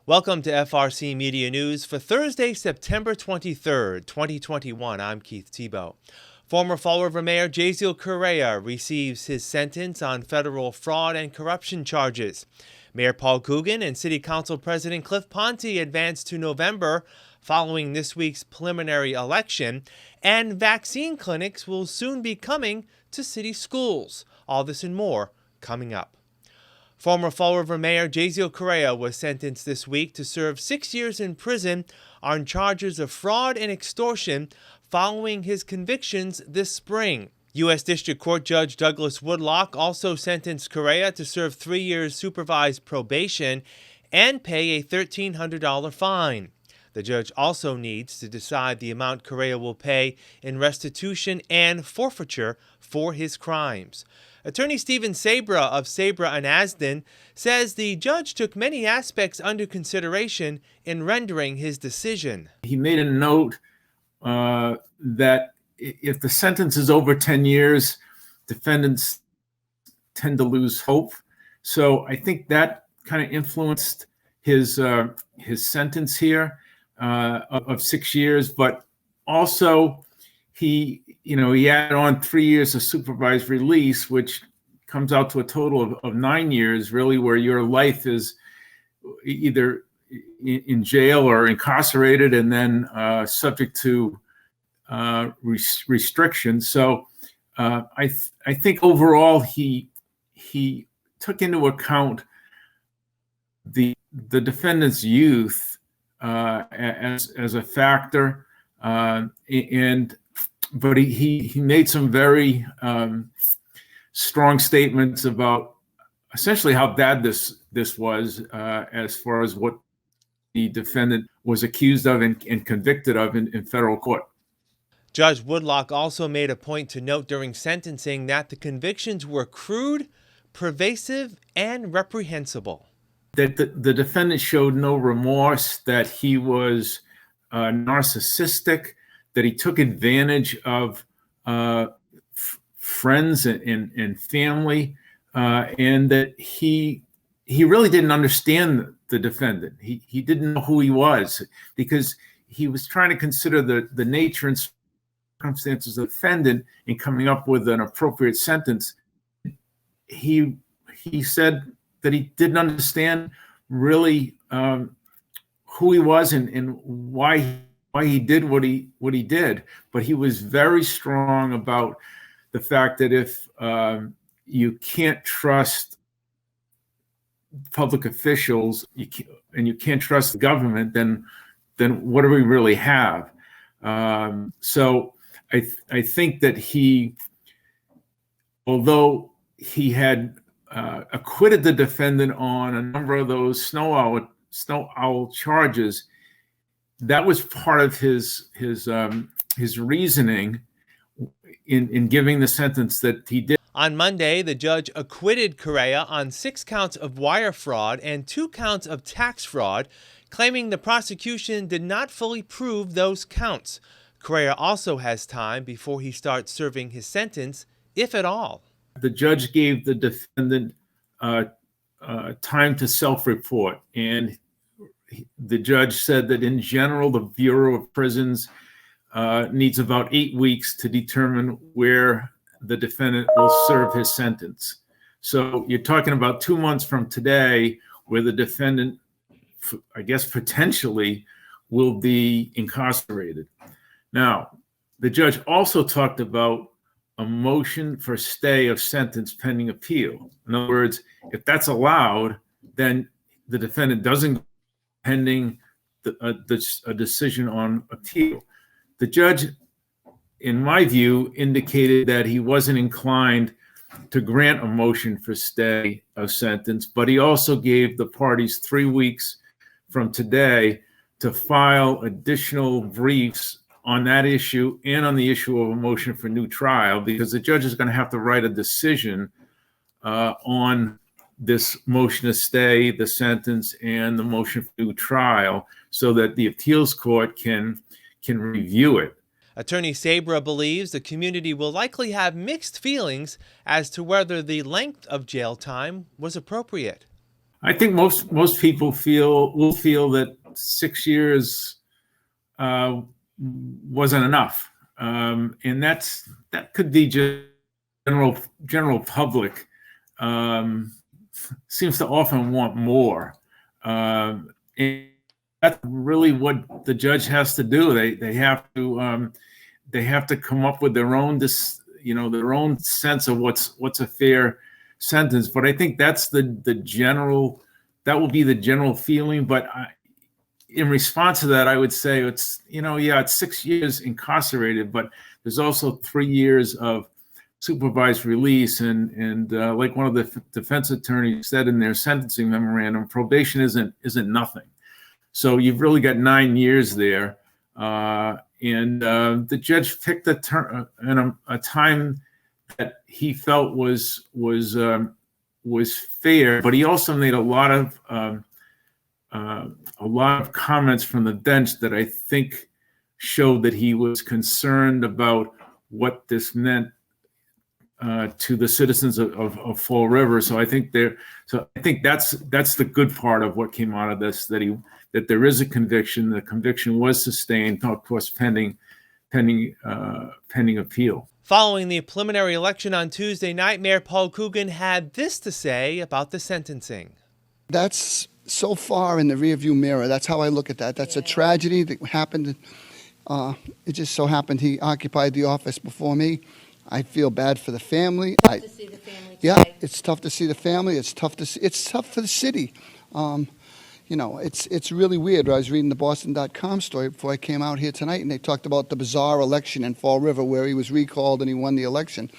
Welcome to FRCMedia News for Thursday, September 23rd, 2021. I'm Keith Tebow. Former Fall River Mayor Jasiel Correia receives his sentence on federal fraud and corruption charges. Mayor Paul Coogan and City Council President Cliff Ponte advanced to November following this week's preliminary election, and vaccine clinics will soon be coming to city schools. All this and more coming up. Former Fall River Mayor Jasiel Correia was sentenced this week to serve 6 years in prison on charges of fraud and extortion following his convictions this spring. U.S. District Court Judge Douglas Woodlock also sentenced Correia to serve 3 years supervised probation and pay a $1,300 fine. The judge also needs to decide the amount Correia will pay in restitution and forfeiture for his crimes. Attorney Stephen Sabra of Sabra and Asden says the judge took many aspects under consideration in rendering his decision. He made a note that if the sentence is over 10 years, defendants tend to lose hope. So I think that kind of influenced his sentence here of 6 years, but also he added on 3 years of supervised release, which comes out to a total of 9 years, really, where your life is either in jail or incarcerated and then subject to restrictions. So I think overall he took into account the defendant's youth as a factor, but he made some very strong statements about essentially how bad this was as far as what the defendant was accused of and convicted of in federal court. Judge Woodlock also made a point to note during sentencing that the convictions were crude, pervasive, and reprehensible. That the defendant showed no remorse, that he was narcissistic, that he took advantage of friends and family, and that he really didn't understand the defendant. He didn't know who he was because he was trying to consider the nature and circumstances of the defendant in coming up with an appropriate sentence. He said that he didn't understand really who he was and why he did what he did, but he was very strong about the fact that if you can't trust public officials and you can't trust the government, then what do we really have? So I think that although he had acquitted the defendant on a number of those snow owl charges, that was part of his reasoning in giving the sentence that he did. On Monday, the judge acquitted Correia on 6 counts of wire fraud and 2 counts of tax fraud, claiming the prosecution did not fully prove those counts. Correia also has time before he starts serving his sentence, if at all. The judge gave the defendant time to self-report, and the judge said that in general, the Bureau of Prisons needs about 8 weeks to determine where the defendant will serve his sentence. So you're talking about 2 months from today where the defendant, I guess, potentially will be incarcerated. Now, the judge also talked about a motion for stay of sentence pending appeal. In other words, if that's allowed, then the defendant doesn't pending a decision on appeal. The judge, in my view, indicated that he wasn't inclined to grant a motion for stay of sentence, but he also gave the parties 3 weeks from today to file additional briefs on that issue and on the issue of a motion for new trial, because the judge is going to have to write a decision on this motion to stay the sentence and the motion for new trial so that the appeals court can review it. Attorney Sabra believes the community will likely have mixed feelings as to whether the length of jail time was appropriate. I think most people will feel that 6 years wasn't enough, and that could be just general public seems to often want more. And that's really what the judge has to do. They have to come up with their own their own sense of what's a fair sentence. But I think that's that will be the general feeling. But in response to that, I would say it's 6 years incarcerated, but there's also 3 years of supervised release, and like one of the defense attorneys said in their sentencing memorandum, probation isn't nothing. So you've really got 9 years there, and the judge picked a time that he felt was fair, but he also made a lot of comments from the bench that I think showed that he was concerned about what this meant to the citizens of Fall River. So I think that's the good part of what came out of this, that there is a conviction. The conviction was sustained, of course, pending appeal. Following the preliminary election on Tuesday night, Mayor Paul Coogan had this to say about the sentencing. That's so far in the rearview mirror. That's how I look at that. That's a tragedy that happened. It just so happened he occupied the office before me. I feel bad for the family. Tough to see the family today. It's tough to see the family. It's tough for the city. It's really weird. I was reading the Boston.com story before I came out here tonight, and they talked about the bizarre election in Fall River where he was recalled and he won the election.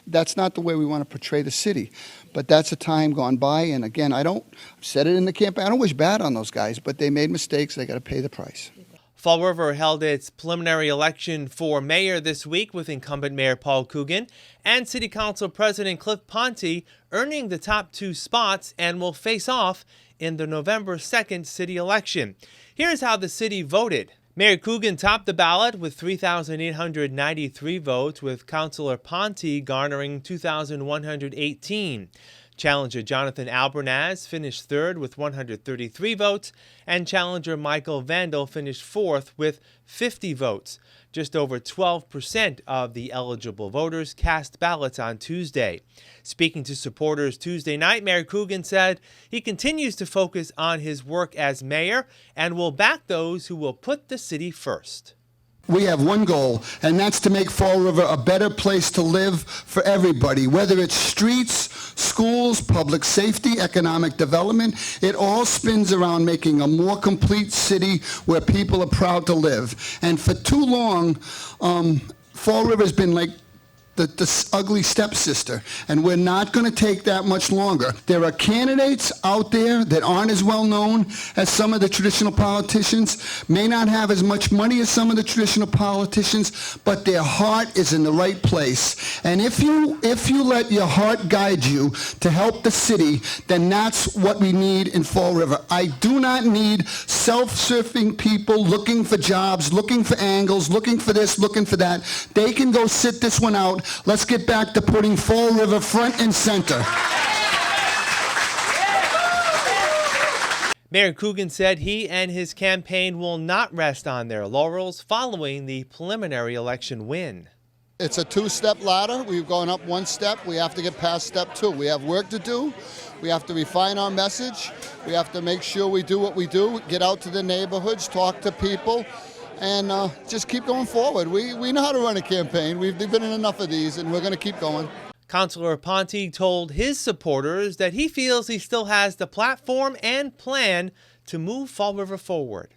That's not the way we want to portray the city. But that's a time gone by, and again, I've said it in the campaign, I don't wish bad on those guys, but they made mistakes. They got to pay the price. Fall River held its preliminary election for mayor this week with incumbent Mayor Paul Coogan and City Council President Cliff Ponte earning the top 2 spots and will face off in the November 2nd city election. Here's how the city voted. Mayor Coogan topped the ballot with 3,893 votes, with Councilor Ponte garnering 2,118. Challenger Jonathan Albernaz finished third with 133 votes, and challenger Michael Vandal finished fourth with 50 votes. Just over 12% of the eligible voters cast ballots on Tuesday. Speaking to supporters Tuesday night, Mayor Coogan said he continues to focus on his work as mayor and will back those who will put the city first. We have one goal, and that's to make Fall River a better place to live for everybody, whether it's streets, schools, public safety, economic development. It all spins around making a more complete city where people are proud to live. And for too long, Fall River's been like the ugly stepsister, and we're not going to take that much longer. There are candidates out there that aren't as well known as some of the traditional politicians, may not have as much money as some of the traditional politicians, but their heart is in the right place. And if you let your heart guide you to help the city, then that's what we need in Fall River. I do not need self-serving people looking for jobs, looking for angles, looking for this, looking for that. They can go sit this one out. Let's get back to putting Fall River front and center. Mayor Coogan said he and his campaign will not rest on their laurels following the preliminary election win. It's a 2-step ladder. We've gone up 1 step. We have to get past step 2. We have work to do. We have to refine our message. We have to make sure we do what we do, get out to the neighborhoods, talk to people, and just keep going forward. We know how to run a campaign. We've been in enough of these, and we're going to keep going. Councilor Ponte told his supporters that he feels he still has the platform and plan to move Fall River forward.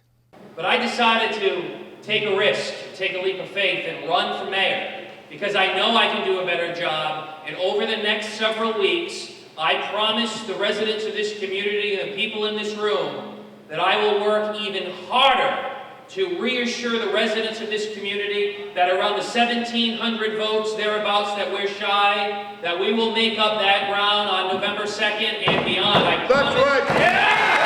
But I decided to take a risk, take a leap of faith, and run for mayor, because I know I can do a better job. And over the next several weeks, I promise the residents of this community and the people in this room that I will work even harder to reassure the residents of this community that around the 1,700 votes thereabouts that we're shy, that we will make up that ground on November 2nd and beyond. That's right. Yeah!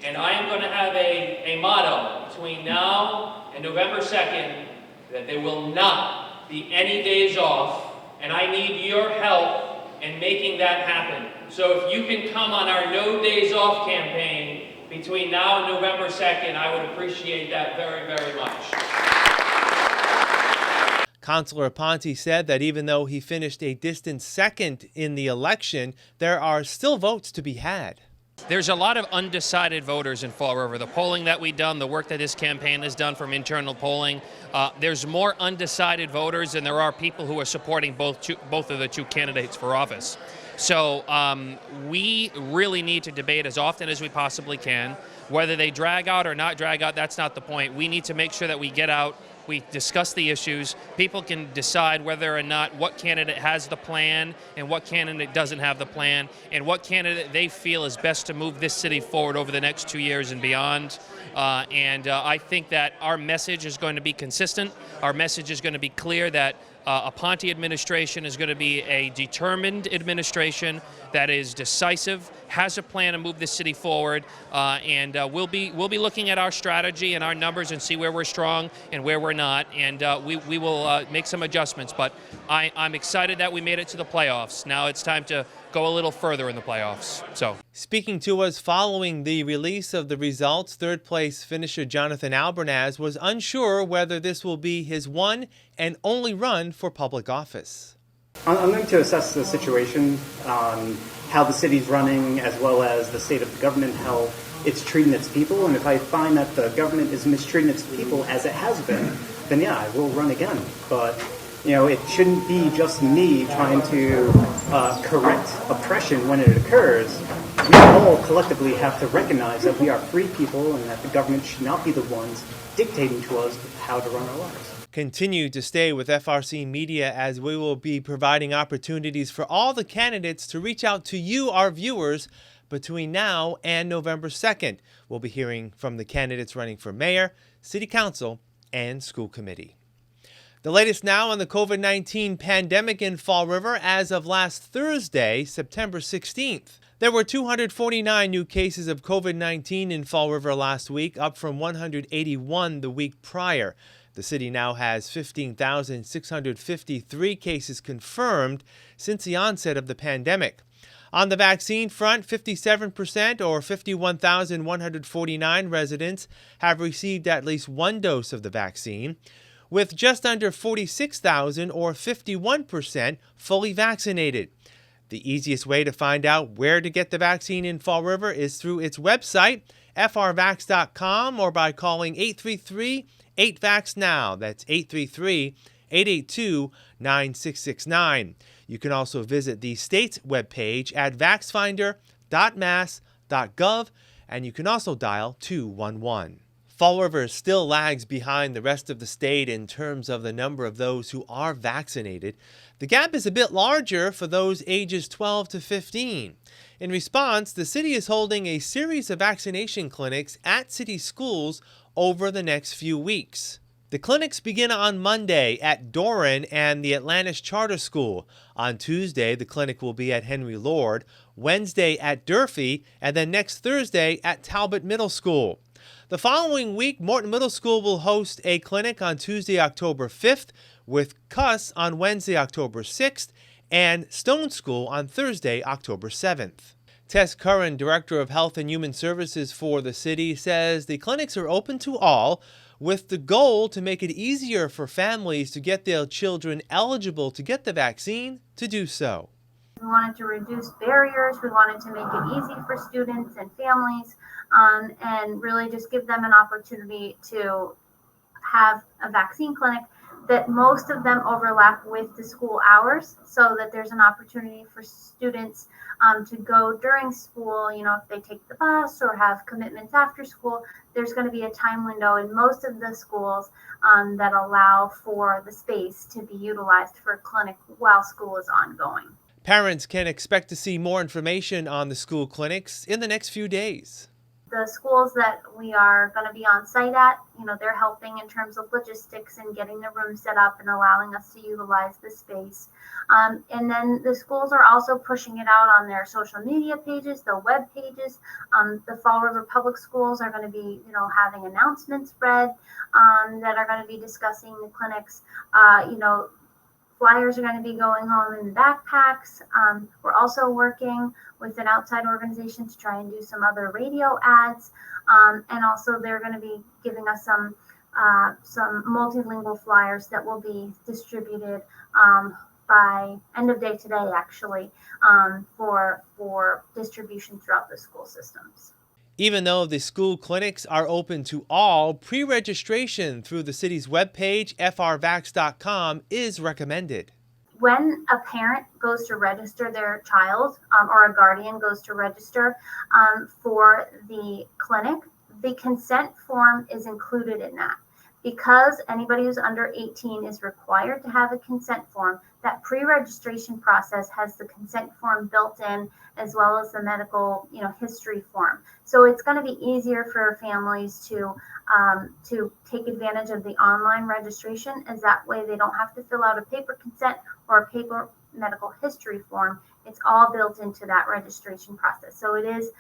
And I am going to have a motto between now and November 2nd that there will not be any days off, and I need your help and making that happen. So if you can come on our No Days Off campaign between now and November 2nd, I would appreciate that very, very much. Councilor Aponte said that even though he finished a distant second in the election, there are still votes to be had. There's a lot of undecided voters in Fall River. The polling that we've done, the work that this campaign has done from internal polling, there's more undecided voters than there are people who are supporting both of the two candidates for office. So we really need to debate as often as we possibly can. Whether they drag out or not drag out, that's not the point. We need to make sure that we get out, we discuss the issues. People can decide whether or not what candidate has the plan and what candidate doesn't have the plan, and what candidate they feel is best to move this city forward over the next 2 years and beyond. I think that our message is going to be consistent. Our message is going to be clear that Aponte administration is going to be a determined administration that is decisive, has a plan to move this city forward, and we'll be looking at our strategy and our numbers and see where we're strong and where we're not, and we will make some adjustments. But I'm excited that we made it to the playoffs. Now it's time to go a little further in the playoffs. So, speaking to us following the release of the results, third place finisher Jonathan Albernaz was unsure whether this will be his one and only run for public office. I'm going to assess the situation on how the city's running, as well as the state of the government, how it's treating its people. And if I find that the government is mistreating its people as it has been, then yeah, I will run again. But it shouldn't be just me trying to correct oppression when it occurs. We all collectively have to recognize that we are free people and that the government should not be the ones dictating to us how to run our lives. Continue to stay with FRCmedia, as we will be providing opportunities for all the candidates to reach out to you, our viewers, between now and November 2nd. We'll be hearing from the candidates running for mayor, city council, and school committee. The latest now on the COVID-19 pandemic in Fall River as of last Thursday, September 16th. There were 249 new cases of COVID-19 in Fall River last week, up from 181 the week prior. The city now has 15,653 cases confirmed since the onset of the pandemic. On the vaccine front, 57% or 51,149 residents have received at least one dose of the vaccine, with just under 46,000 or 51% fully vaccinated. The easiest way to find out where to get the vaccine in Fall River is through its website, frvax.com, or by calling 833-8VAX-NOW. That's 833-882-9669. You can also visit the state's webpage at vaxfinder.mass.gov, and you can also dial 211. Fall River still lags behind the rest of the state in terms of the number of those who are vaccinated. The gap is a bit larger for those ages 12 to 15. In response, the city is holding a series of vaccination clinics at city schools over the next few weeks. The clinics begin on Monday at Doran and the Atlantis Charter School. On Tuesday, the clinic will be at Henry Lord, Wednesday at Durfee, and then next Thursday at Talbot Middle School. The following week, Morton Middle School will host a clinic on Tuesday, October 5th, with Cuss on Wednesday, October 6th, and Stone School on Thursday, October 7th. Tess Curran, Director of Health and Human Services for the city, says the clinics are open to all, with the goal to make it easier for families to get their children eligible to get the vaccine to do so. We wanted to reduce barriers. We wanted to make it easy for students and families, and really just give them an opportunity to have a vaccine clinic that most of them overlap with the school hours, so that there's an opportunity for students to go during school. If they take the bus or have commitments after school, there's going to be a time window in most of the schools that allow for the space to be utilized for a clinic while school is ongoing. Parents can expect to see more information on the school clinics in the next few days. The schools that we are going to be on site at, they're helping in terms of logistics and getting the room set up and allowing us to utilize the space. And then the schools are also pushing it out on their social media pages, the web pages. The Fall River Public Schools are going to be, having announcements read that are going to be discussing the clinics. Flyers are going to be going home in backpacks. We're also working with an outside organization to try and do some other radio ads. And also they're going to be giving us some multilingual flyers that will be distributed by end of day today, actually, for distribution throughout the school systems. Even though the school clinics are open to all, pre-registration through the city's webpage, frvax.com, is recommended. When a parent goes to register their child or a guardian goes to register for the clinic, the consent form is included in that. Because anybody who's under 18 is required to have a consent form, that pre-registration process has the consent form built in as well as the medical, history form. So it's going to be easier for families to take advantage of the online registration, as that way they don't have to fill out a paper consent or a paper medical history form. It's all built into that registration process. So it is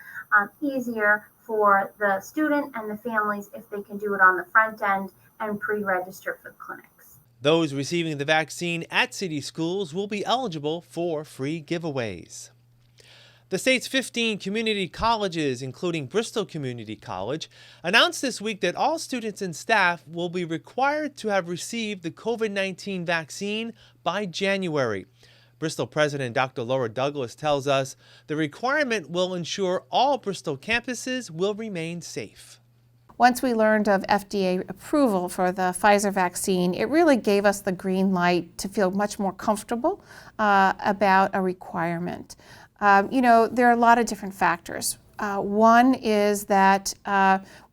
easier for the student and the families if they can do it on the front end and pre-register for the clinics. Those receiving the vaccine at city schools will be eligible for free giveaways. The state's 15 community colleges, including Bristol Community College, announced this week that all students and staff will be required to have received the COVID-19 vaccine by January. Bristol President Dr. Laura Douglas tells us the requirement will ensure all Bristol campuses will remain safe. Once we learned of FDA approval for the Pfizer vaccine, it really gave us the green light to feel much more comfortable about a requirement. There are a lot of different factors. One is that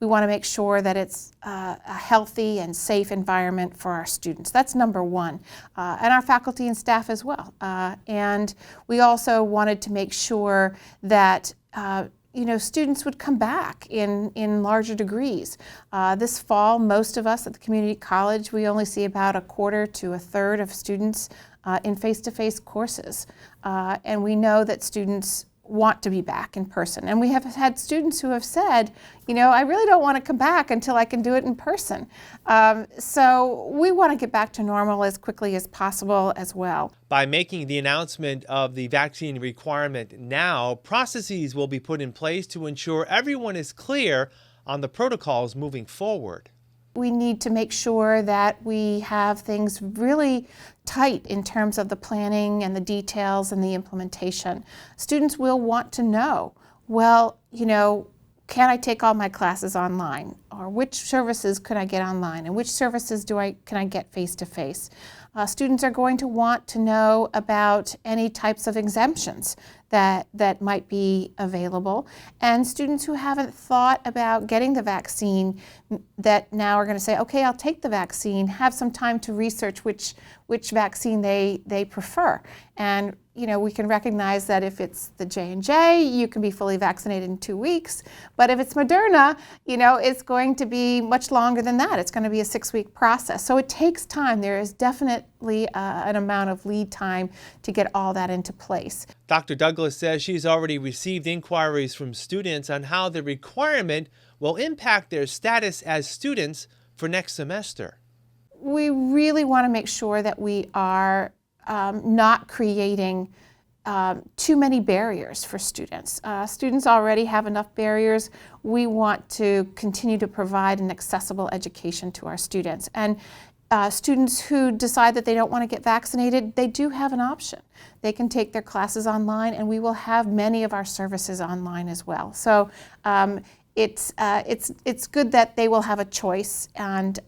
we want to make sure that it's a healthy and safe environment for our students. That's number one, and our faculty and staff as well. And we also wanted to make sure that students would come back in larger degrees. This fall, most of us at the community college, we only see about a quarter to a third of students in face-to-face courses. And we know that students want to be back in person. And we have had students who have said, I really don't want to come back until I can do it in person. So we want to get back to normal as quickly as possible as well. By making the announcement of the vaccine requirement now, processes will be put in place to ensure everyone is clear on the protocols moving forward. We need to make sure that we have things really tight in terms of the planning and the details and the implementation. Students will want to know, can I take all my classes online? Or which services could I get online? And which services can I get face-to-face? Students are going to want to know about any types of exemptions that might be available. And students who haven't thought about getting the vaccine that now are going to say, okay, I'll take the vaccine, have some time to research which vaccine they prefer. And we can recognize that if it's the J&J, you can be fully vaccinated in 2 weeks. But if it's Moderna, it's going to be much longer than that. It's going to be a 6-week process. So it takes time. There is definitely an amount of lead time to get all that into place. Dr. Douglas says she's already received inquiries from students on how the requirement will impact their status as students for next semester. We really want to make sure that we are not creating too many barriers for students. Students already have enough barriers. We want to continue to provide an accessible education to our students. And students who decide that they don't want to get vaccinated, they do have an option. They can take their classes online, and we will have many of our services online as well. So it's good that they will have a choice, and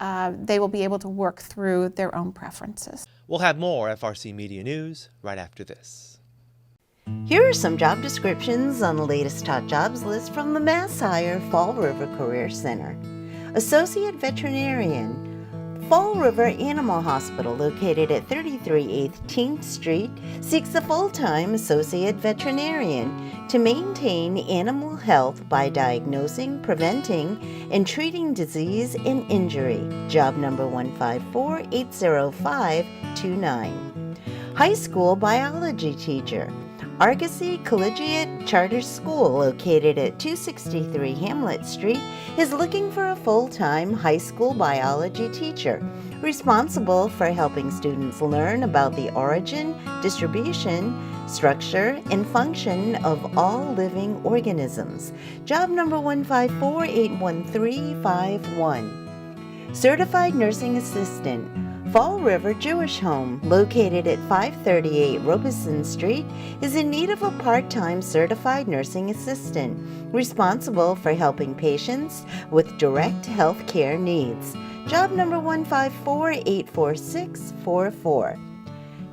they will be able to work through their own preferences. We'll have more FRC Media News right after this. Here are some job descriptions on the latest hot jobs list from the Mass Hire Fall River Career Center. Associate Veterinarian. Fall River Animal Hospital, located at 33 18th Street, seeks a full-time associate veterinarian to maintain animal health by diagnosing, preventing, and treating disease and injury. Job number 154-80529. High school biology teacher. Argosy Collegiate Charter School, located at 263 Hamlet Street, is looking for a full-time high school biology teacher responsible for helping students learn about the origin, distribution, structure, and function of all living organisms. Job number 154-81351. Certified Nursing Assistant, Fall River Jewish Home, located at 538 Robeson Street, is in need of a part-time certified nursing assistant responsible for helping patients with direct health care needs. Job number 154-84644.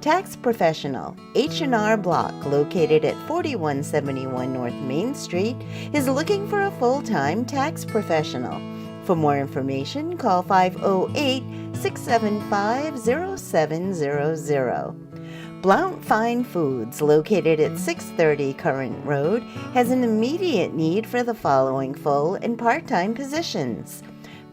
Tax Professional, H&R Block, located at 4171 North Main Street, is looking for a full-time tax professional. For more information, call 508-675-0700. Blount Fine Foods, located at 630 Current Road, has an immediate need for the following full and part-time positions.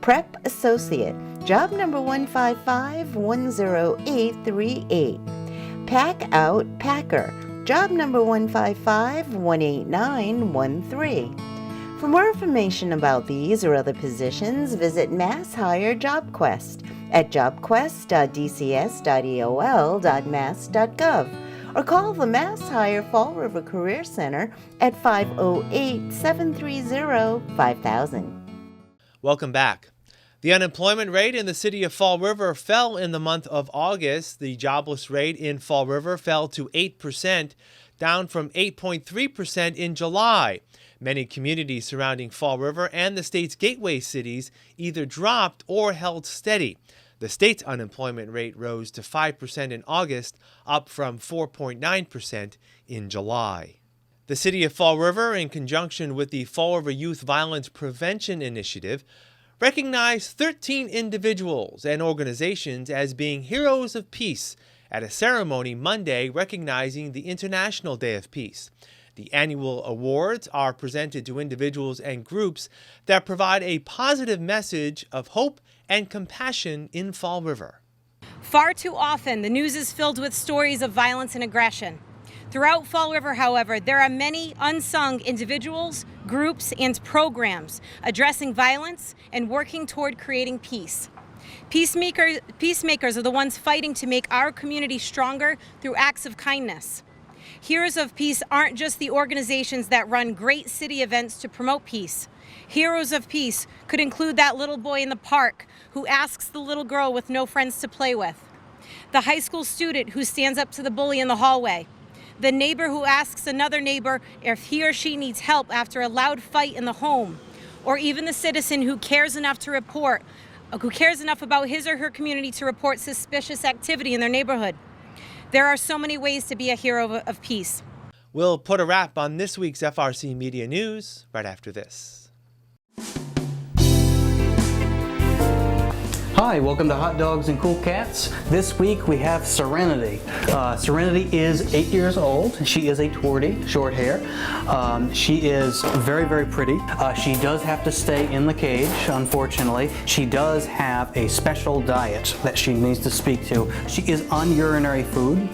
Prep Associate, job number 155-10838. Pack Out Packer, job number 155-18913. For more information about these or other positions, visit Mass Hire JobQuest at jobquest.dcs.eol.mass.gov or call the Mass Hire Fall River Career Center at 508-730-5000. Welcome back. The unemployment rate in the city of Fall River fell in the month of August. The jobless rate in Fall River fell to 8%, down from 8.3% in July. Many communities surrounding Fall River and the state's gateway cities either dropped or held steady. The state's unemployment rate rose to 5% in August, up from 4.9% in July. The city of Fall River, in conjunction with the Fall River Youth Violence Prevention Initiative, recognized 13 individuals and organizations as being heroes of peace at a ceremony Monday recognizing the International Day of Peace. The annual awards are presented to individuals and groups that provide a positive message of hope and compassion in Fall River. Far too often, the news is filled with stories of violence and aggression. Throughout Fall River, however, there are many unsung individuals, groups, and programs addressing violence and working toward creating peace. Peacemakers are the ones fighting to make our community stronger through acts of kindness. Heroes of Peace aren't just the organizations that run great city events to promote peace. Heroes of Peace could include that little boy in the park who asks the little girl with no friends to play with, the high school student who stands up to the bully in the hallway, the neighbor who asks another neighbor if he or she needs help after a loud fight in the home, or even the citizen who cares enough about his or her community to report suspicious activity in their neighborhood. There are so many ways to be a hero of peace. We'll put a wrap on this week's FRC Media News right after this. Hi, welcome to Hot Dogs and Cool Cats. This week we have Serenity. Serenity is 8 years old. She is a tortie, short hair. She is very, very pretty. She does have to stay in the cage, unfortunately. She does have a special diet that she needs to speak to. She is on urinary food.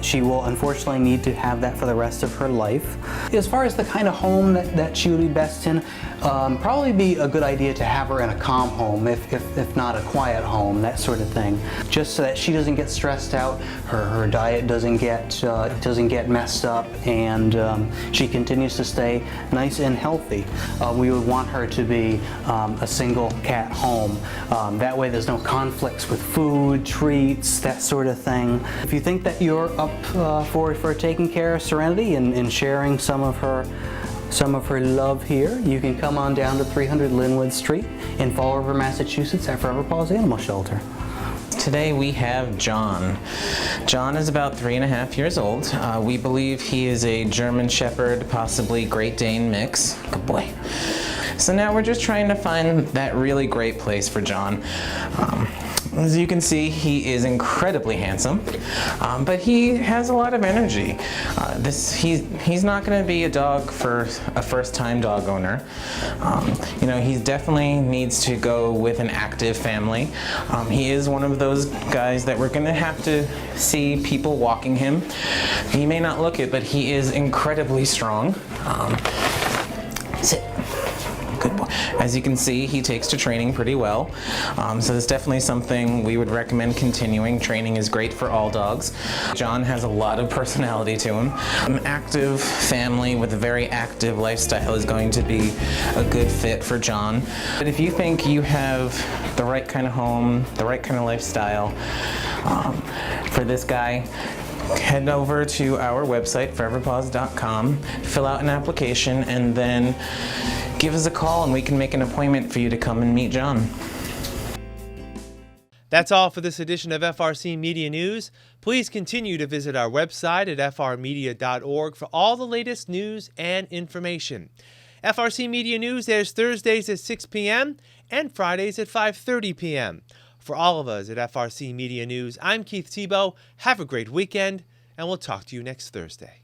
She will unfortunately need to have that for the rest of her life. As far as the kind of home that she would be best in, probably be a good idea to have her in a calm home, if not a quiet home, that sort of thing, just so that she doesn't get stressed out, her diet doesn't get messed up, and she continues to stay nice and healthy. We would want her to be a single cat home. That way there's no conflicts with food, treats, that sort of thing. If you think that you're up for taking care of Serenity and sharing some of her love here, you can come on down to 300 Linwood Street in Fall River, Massachusetts at Forever Paws Animal Shelter. Today we have John. John is about 3.5 years old. We believe he is a German Shepherd, possibly Great Dane mix. Good boy. So now we're just trying to find that really great place for John. As you can see, he is incredibly handsome, but he has a lot of energy. He's not going to be a dog for a first-time dog owner. You know, he definitely needs to go with an active family. He is one of those guys that we're going to have to see people walking him. He may not look it, but he is incredibly strong. Sit. Good boy. As you can see, he takes to training pretty well. So it's definitely something we would recommend continuing. Training is great for all dogs. John has a lot of personality to him. An active family with a very active lifestyle is going to be a good fit for John. But if you think you have the right kind of home, the right kind of lifestyle for this guy, head over to our website, foreverpaws.com, fill out an application, and then give us a call and we can make an appointment for you to come and meet John. That's all for this edition of FRC Media News. Please continue to visit our website at frmedia.org for all the latest news and information. FRC Media News airs Thursdays at 6 p.m. and Fridays at 5:30 p.m. For all of us at FRC Media News, I'm Keith Tebow. Have a great weekend, and we'll talk to you next Thursday.